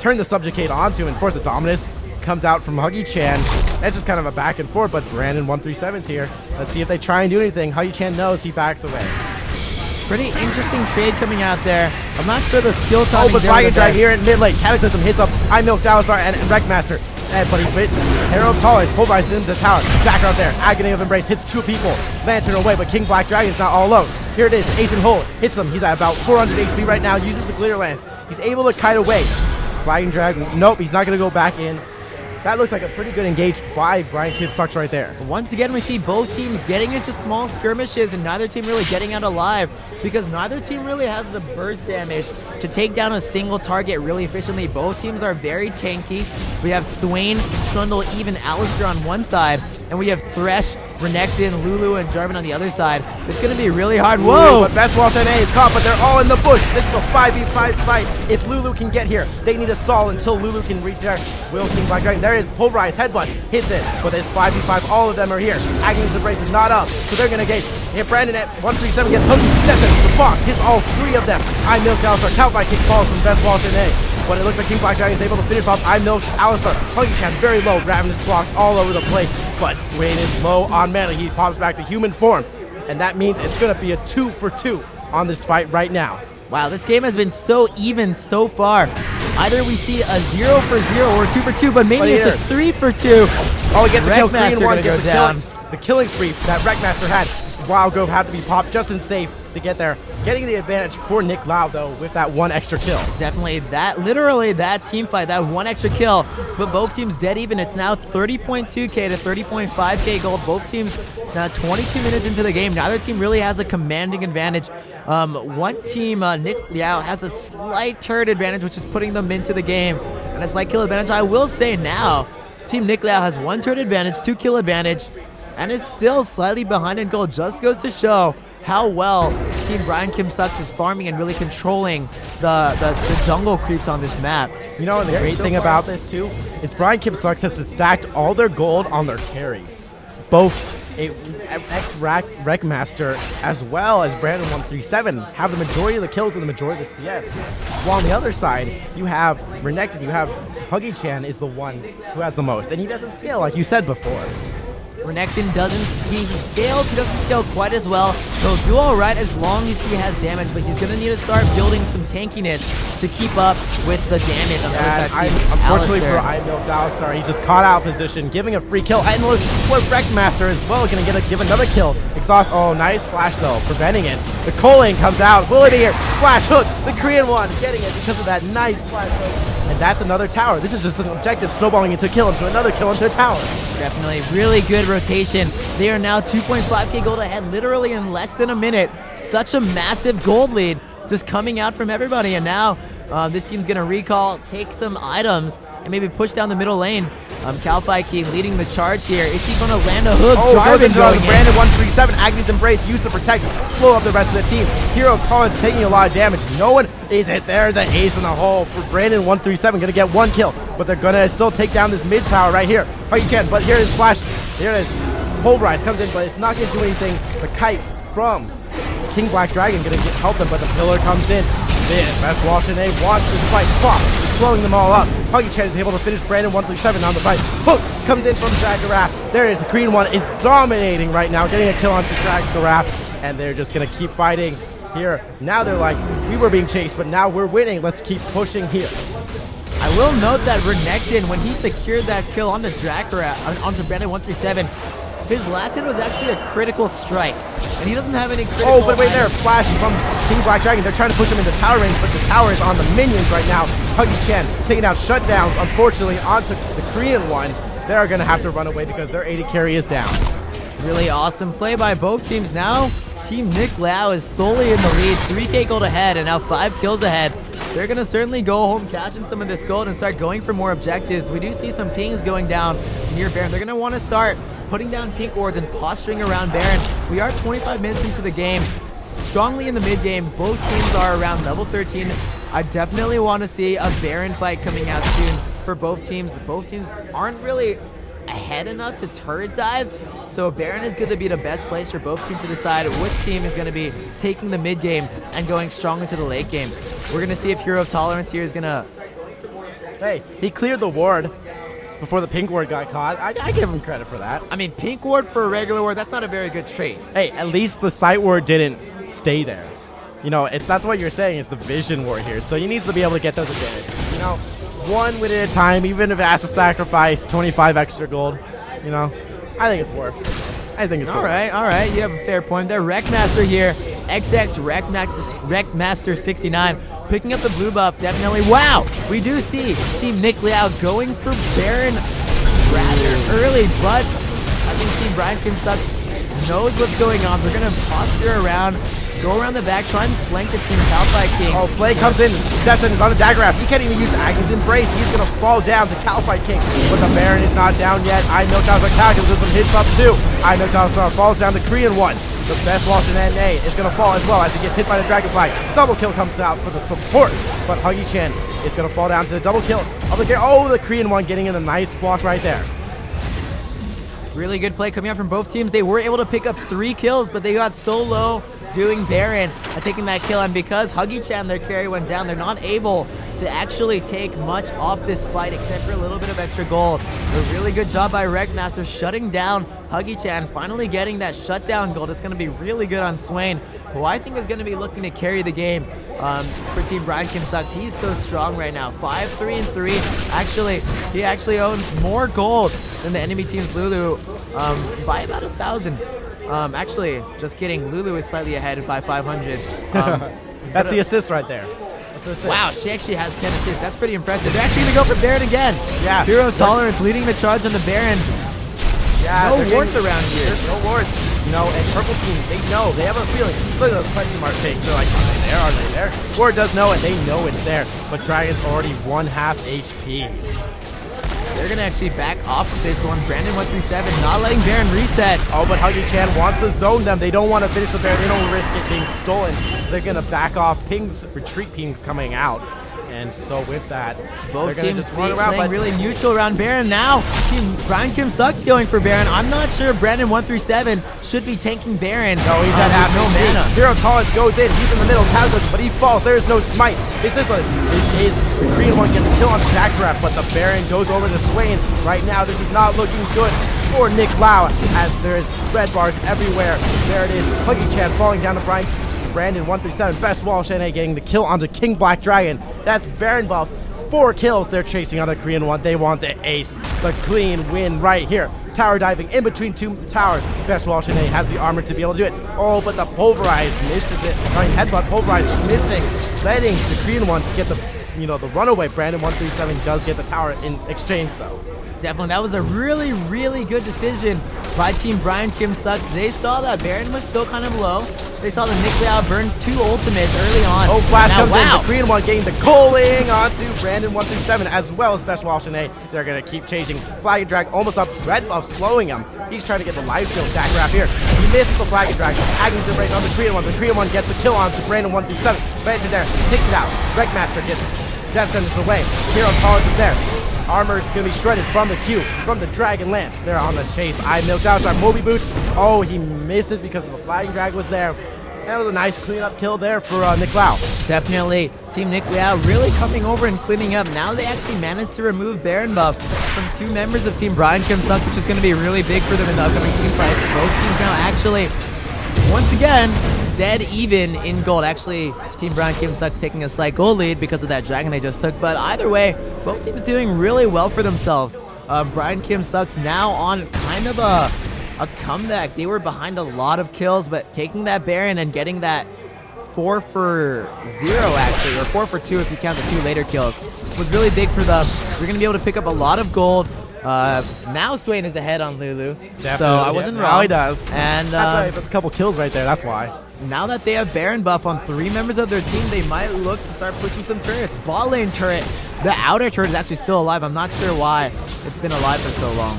turn the Subjugate onto him and force a Dominus. Comes out from Huggy Chan. That's just kind of a back and forth, but Brandon 137's here. Let's see if they try and do anything. Huggy Chan knows, he backs away. Pretty interesting trade coming out there. I'm not sure the skill timing. Oh, but Dragon Drag here in mid lane. Cataclysm hits up I Milk, Alistar, and Wreckmaster. But he's hit Herald Tolerance, pulverizes into the tower. Back out there. Agony of Embrace hits 2 people. Lantern away, but King Black Dragon's not all alone. Here it is. Ace and Hole hits him. He's at about 400 HP right now. Uses the Glitter Lance. He's able to kite away. Dragon Drag, nope, he's not going to go back in. That looks like a pretty good engage by Brian Kim Sucks right there. Once again, we see both teams getting into small skirmishes and neither team really getting out alive because neither team really has the burst damage to take down a single target really efficiently. Both teams are very tanky. We have Swain, Trundle, even Alistar on one side, and we have Thresh, Renekton, Lulu, and Jarvan on the other side. It's going to be really hard. Whoa! But Best Wall NA is caught, but they're all in the bush. This is a 5v5 fight. If Lulu can get here, they need to stall until Lulu can reach there. Will King Black Dragon. There is Pulverize, Headbutt, hits it, but it's 5v5. All of them are here. Agnes Embrace is not up, so they're going to engage. Here, Brandon at 137 gets hooked. Steps in. The Fox hits all 3 of them. I Milk Alistar. Count by kick falls from Best Wall NA. But it looks like King Black Dragon is able to finish off I Milk Alistar. Huggy Chan very low. Ravenous blocks all over the place. But Swain is low on mana. He pops back to human form. And that means it's going to be a 2-for-2 on this fight right now. Wow, this game has been so even so far. Either we see a 0-for-0 or a 2-for-2, but maybe it's a 3-for-2. Oh, he gets the kill. Wreckmaster gonna go down. The killing spree that Wreckmaster had. Wild Grove had to be popped just in safe to get there. Getting the advantage for Nick Liao, though, with that 1 extra kill. Definitely literally that team fight, that 1 extra kill, but both teams dead even. It's now 30.2k to 30.5k gold. Both teams now 22 minutes into the game. Neither team really has a commanding advantage. One team, Nick Liao, has a slight turret advantage, which is putting them into the game, and a slight kill advantage. I will say now, Team Nick Liao has 1 turret advantage, 2 kill advantage, and is still slightly behind in gold. Just goes to show how well Team Brian Kim Sucks is farming and really controlling the jungle creeps on this map. You know, and the great thing about this too is Brian Kim Sucks has stacked all their gold on their carries. Both Wreckmaster as well as Brandon 137 have the majority of the kills and the majority of the CS. While on the other side, you have Renekton, you have Huggy Chan is the one who has the most, and he doesn't scale like you said before. Renekton doesn't, he scales, he doesn't scale quite as well. He'll do alright as long as he has damage, but he's going to need to start building some tankiness to keep up with the damage on the other side. Unfortunately for I Milk Alistar, he just caught out position, giving a free kill. And Wreckmaster as well, going to give another kill. Exhaust, oh, nice flash though, preventing it. The Coaling comes out, will it be here? Flash hook, the Korean one, getting it because of that nice flash hook. And that's another tower. This is just an objective, snowballing into kill into another kill into a tower. Definitely really good rotation. They are now 2.5k gold ahead literally in less than a minute. Such a massive gold lead just coming out from everybody. And now this team's going to recall, take some items, and maybe push down the middle lane. Kalpike leading the charge here. Is he going to land a hook? Oh, Jarvan going in. Brandon 137, Agnes Embrace, used to protect, slow up the rest of the team. Hero Collins taking a lot of damage. No one is it there. The ace in the hole for Brandon 137, going to get 1 kill, but they're going to still take down this mid tower right here. Huggy Chan, but here is Flash. Here it is. Pulverize comes in, but it's not going to do anything. The kite from King Black Dragon going to help them, but the pillar comes in. Best Wall Shanae wants this fight. Fuck, slowing them all up. Huggy Chan is able to finish Brandon 137 on the fight. Hook comes in from Dragaraf. There it is. The Korean one is dominating right now, getting a kill onto Dragaraf, and they're just going to keep fighting here. Now they're like, we were being chased, but now we're winning. Let's keep pushing here. I will note that Renekton, when he secured that kill onto Dragaraf, onto Brandon 137, his last hit was actually a critical strike, and he doesn't have any critical. Oh, but wait there, flash from King Black Dragon. They're trying to push him into tower range, but the tower is on the minions right now. Huggy Chan taking out shutdowns, unfortunately, onto the Korean one. They're going to have to run away because their AD carry is down. Really awesome play by both teams. Now, Team Nick Liao is solely in the lead, 3K gold ahead, and now 5 kills ahead. They're going to certainly go home, cash in some of this gold, and start going for more objectives. We do see some pings going down near Baron. They're going to want to start putting down pink wards and posturing around Baron. We are 25 minutes into the game, strongly in the mid game. Both teams are around level 13. I definitely want to see a Baron fight coming out soon for both teams. Both teams aren't really ahead enough to turret dive, so Baron is going to be the best place for both teams to decide which team is going to be taking the mid game and going strong into the late game. We're going to see if Hero of Tolerance here is going to... Hey, he cleared the ward before the pink ward got caught. I give him credit for that. I mean, pink ward for a regular ward, that's not a very good trait. Hey, at least the sight ward didn't stay there. You know, that's what you're saying is the vision ward here, so he needs to be able to get those advantages. You know, one win at a time, even if it has to sacrifice 25 extra gold. You know, I think it's worth it. I think it's all right. You have a fair point there. Wreckmaster here, XX Wreckmaster 69, picking up the blue buff. Definitely. Wow, we do see Team Nick Liao going for Baron rather early, but I think Team Brian Kim Sucks knows what's going on. They're gonna posture around, go around the back, try and flank the Team Calify King. Oh, Flay comes in, steps in, is on a dagger grab. He can't even use Agnes Embrace. He's gonna fall down to Calify King, but the Baron is not down yet. I know Calify Calculus with some hits up too. I know Calify falls down, the Korean one. The best Walsh in NA is gonna fall as well as he gets hit by the Dragonfly. Double kill comes out for the support, but Huggy Chan is gonna fall down to the double kill. Oh, the Korean one getting in a nice block right there. Really good play coming out from both teams. They were able to pick up 3 kills, but they got so low doing Baron and taking that kill. And because Huggy-chan, their carry, went down, they're not able to actually take much off this fight except for a little bit of extra gold. A really good job by Wreckmaster shutting down Huggy-chan, finally getting that shutdown gold. It's going to be really good on Swain, who I think is going to be looking to carry the game for Team Brian Kim Sucks. He's so strong right now. 5-3-3. Actually, he actually owns more gold than the enemy team's Lulu by about 1,000. Actually, just kidding. Lulu is slightly ahead by 500. That's the assist right there. Wow, she actually has 10 assists. That's pretty impressive. They're actually going to go for Baron again. Yeah. Hero of Tolerance leading the charge on the Baron. Yeah, no wards around here. There's no wards. You know, and purple team, they know. They have a feeling. Look at those question mark things. They're like, are they there? Are they there? Ward does know it. They know it's there. But Dragon's already 1/2 HP. They're going to actually back off of this one. Brandon 137 not letting Baron reset. Oh, but Huggy-chan wants to zone them. They don't want to finish the Baron. They don't risk it being stolen. They're going to back off. Pings, retreat pings coming out. And so with that, both they're teams just run around, playing really neutral around Baron. Now, Team Brian Kim Sucks going for Baron. I'm not sure Brandon 137 should be tanking Baron. No, he's at half no mana. Hero Collins goes in. He's in the middle, Calculus, but he falls. There's no smite. This is the Korean one gets a kill on Jackraft, but the Baron goes over to Swain. Right now, this is not looking good for Nick Liao, as there's red bars everywhere. There it is. Huggy-chan falling down to Brandon 137, best Walsh NA getting the kill onto King Black Dragon. That's Baron buff. 4 kills they're chasing on the Korean one. They want the ace, the clean win right here. Tower diving in between 2 towers. Best Walsh NA has the armor to be able to do it. Oh, but the pulverized misses it. Headbutt pulverized missing, letting the Korean one get the the runaway. Brandon 137 does get the tower in exchange though. Definitely, that was a really, really good decision by Team Brian Kim Sucks. They saw that Baron was still kind of low. They saw the Nick Liao burn 2 ultimates early on. Oh, Flash now, comes in. The Korean one getting the culling onto Brandon 137 as well as Special Walsh NA. They're going to keep chasing. Flag and Drag almost up. Red buff slowing him. He's trying to get the life steal stack wrap here. He misses the Flag and Drag. Agnes Embrace on the Korean one. The Korean one gets the kill onto Brandon 137. Right there. Takes it out. Wreckmaster gets Death Sentence away. Hero Collins is there. Armor is going to be shredded from the Q, from the Dragon Lance. They're on the chase. I milked out our Moby Boots. Oh, he misses because the Flying Drag was there. That was a nice cleanup kill there for Nick Liao. Definitely. Team Nick Liao really coming over and cleaning up. Now they actually managed to remove Baron buff from 2 members of Team Brian Kim Sucks, which is going to be really big for them in the upcoming team fights. Both teams now actually, once again, dead even in gold. Actually, Team Brian Kim Sucks taking a slight gold lead because of that dragon they just took. But either way, both teams doing really well for themselves. Brian Kim Sucks now on kind of a comeback. They were behind a lot of kills, but taking that Baron and getting that 4 for 0 actually, or 4 for 2 if you count the 2 later kills, was really big for them. You're going to be able to pick up a lot of gold Now Swain is ahead on Lulu, so Definitely, I wasn't yeah. wrong. Now he does. And That's a couple kills right there. That's why. now that they have Baron buff on 3 members of their team, they might look to start pushing some turrets. Bot lane turret, the outer turret is actually still alive. I'm not sure why it's been alive for so long.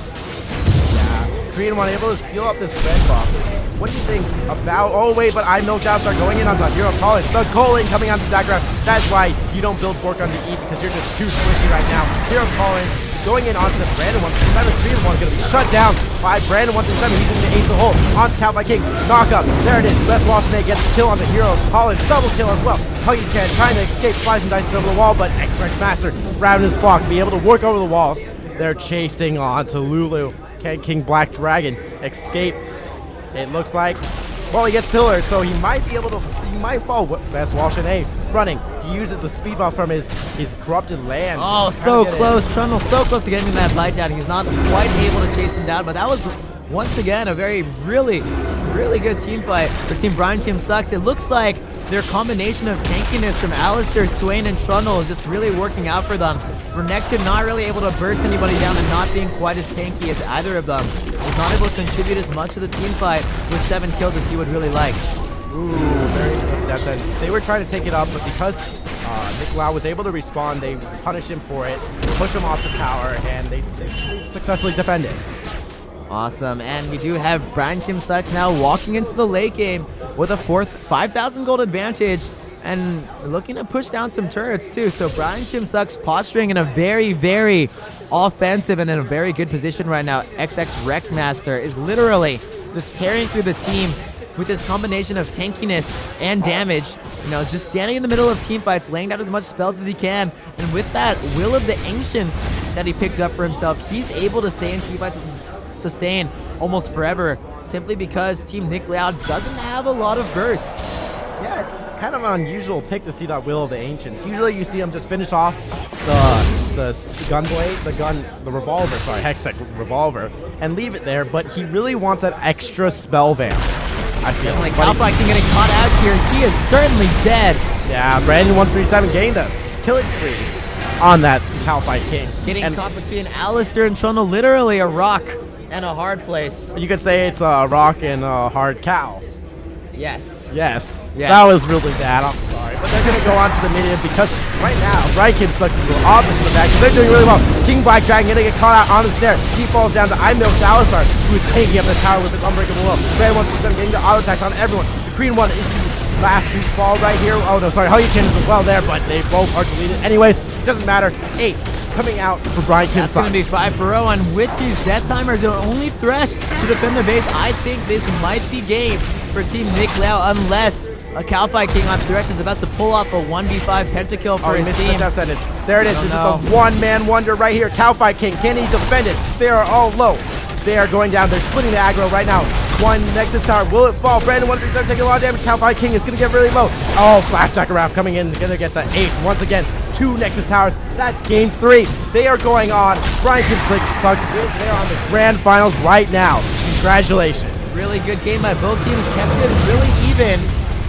Korean one able to steal up this red buff. What do you think about? Oh wait, but I milked out. Start going in on the hero calling. The calling coming onto Zagreus. That's why you don't build Bork on the E because you're just too squishy right now. Hero calling. Going in onto the Brandon 137. Korean one going to be shut down by Brandon 137. He's going to ace the hole onto Cowboy King. Knock up. There it is. Best Wall Snake gets a kill on the hero. Calling double kill as well. Huggy Can trying to escape, slicing dice over the wall, but X-Rex Master grabbing his flock, be able to work over the walls. They're chasing on to Lulu. Can King Black Dragon escape? It looks like, well, he gets pillared, so he might be able to, he might fall. Best Wall Shanae running. He uses the speed buff from his corrupted land. Oh, so close. Trundle so close to getting that light down. He's not quite able to chase him down, but that was once again a really good team fight for Team Brian Kim Sucks. It looks like their combination of tankiness from Alistair, Swain, and Trundle is just really working out for them. Renekton not really able to burst anybody down and not being quite as tanky as either of them. Was not able to contribute as much to the team fight with 7 kills as he would really like. Ooh, very good steps in. They were trying to take it up, but because Nick Liao was able to respond, they punished him for it, push him off the tower, and they successfully defended. Awesome, and we do have Brian Kim Sucks now walking into the late game with a 5,000 gold advantage and looking to push down some turrets too. So Brian Kim Sucks posturing in a very offensive and in a very good position right now. XX Wreckmaster is literally just tearing through the team with this combination of tankiness and damage. You know, just standing in the middle of team fights, laying down as much spells as he can. And with that Will of the Ancients that he picked up for himself, he's able to stay in team fights and sustain almost forever, simply because Team Nick Liao doesn't have a lot of burst. Yeah, it's kind of an unusual pick to see that Will of the Ancients. Usually you see him just finish off the revolver, Hextech revolver, and leave it there, but he really wants that extra spell vamp. I feel like Alpha King getting caught out here. He is certainly dead. Yeah, Brandon 137 gained a killing spree on that Calphi King. Getting caught between Alistair and Trundle, literally a rock and a hard place. You could say it's a rock and a hard cow. Yes. Yes. That was really bad. I'm sorry. But they're going to go on to the minion because right now, Brian Kim Sucks is the opposite of that because they're doing really well. King Black Dragon going to get caught out on the snare. He falls down to I-Milk Salazar, who is taking up the tower with his unbreakable will. Brand 167 getting the auto attacks on everyone. The Korean one is the last to fall right here. Oh no, sorry. Huggy Chin is as well there, but they both are deleted. Anyways, doesn't matter. Ace coming out for Brian Kim Sucks. That's going to be 5-0, and with these death timers, their only Thresh to defend their base, I think this might be game for Team Nick Liao unless a Calphi King on Thresh is about to pull off a 1v5 pentakill for his team. There it is. This is a one-man wonder right here. Calphi King, can he defend it? They are all low. They are going down. They're splitting the aggro right now. One Nexus Tower. Will it fall? Brandon 137 taking a lot of damage. Calphi King is going to get really low. Oh, Flashjack around coming in. Going to get the ace once again. 2 Nexus Towers. That's game 3. They are going on. Brian Kim Sucks. They are on the Grandfinals right now. Congratulations. Really good game by both teams. Kept it really even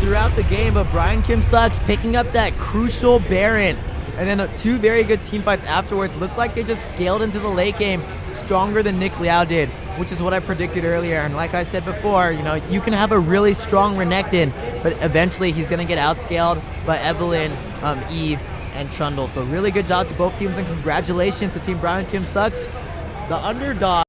throughout the game, but Brian Kim Sucks picking up that crucial Baron. And then 2 very good team fights afterwards. Looked like they just scaled into the late game stronger than Nick Liao did, which is what I predicted earlier. And like I said before, you know, you can have a really strong Renekton, but eventually he's going to get outscaled by Evelyn, Eve, and Trundle. So really good job to both teams, and congratulations to Team Brian Kim Sucks, the underdog.